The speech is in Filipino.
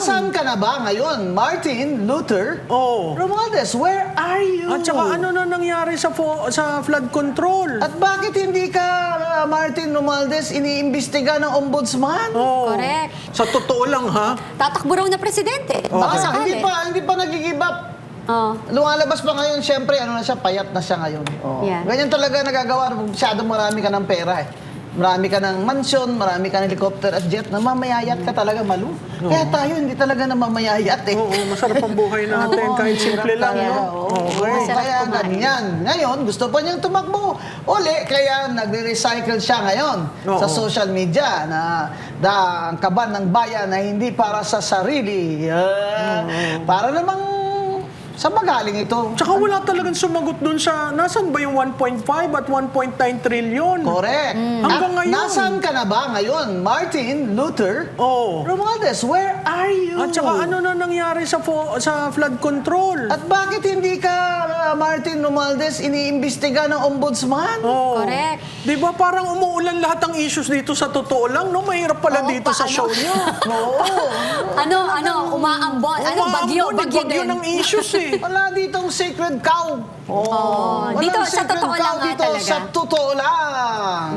Nasaan ka na ba ngayon, Martin Luther Romualdez? Where are you? At saka ano na nangyari sa flood control? At bakit hindi ka, Martin Romualdez, iniimbestiga ng ombudsman? Correct. Sa totoo lang, ha? Tatakbo raw na presidente. Baka Sakali. hindi pa nag-give up. Oh. Lumalabas pa ngayon, syempre, ano na siya, payat na siya ngayon. Yeah. Ganyan talaga nagagawa. Masyadong marami ka ng pera eh. Marami ka ng mansyon, marami ka ng helicopter at jet, namamayayat ka talaga, Malu. Kaya tayo, hindi talaga namamayayat eh. Oo, masarap ang buhay natin, kahit simple lang, no? Okay. Kaya ganyan. Ngayon, gusto pa niyang tumakbo. Uli, kaya nagre-recycle siya ngayon sa social media na ang kaban ng bayan na hindi para sa sarili. Para namang sa magaling ito. Tsaka wala talagang sumagot dun sa, nasan ba yung 1.5 at 1.9 trillion? Correct. Hanggang At ngayon. nasaan ka na ba ngayon, Martin Luther Romualdez? Where are you? At saka ano na nangyari sa flood control? At bakit hindi ka, Martin Romualdez, iniimbestiga ng ombudsman? Correct. Di ba parang umuulan lahat ng issues dito sa totoo lang, no? Mahirap pala dito sa show niyo. Umaambon. Bagyo din. ng issues eh. Wala ditong sacred cow. Dito, Walang sa sacred totoo cow lang nga dito, talaga. sa totoo lang.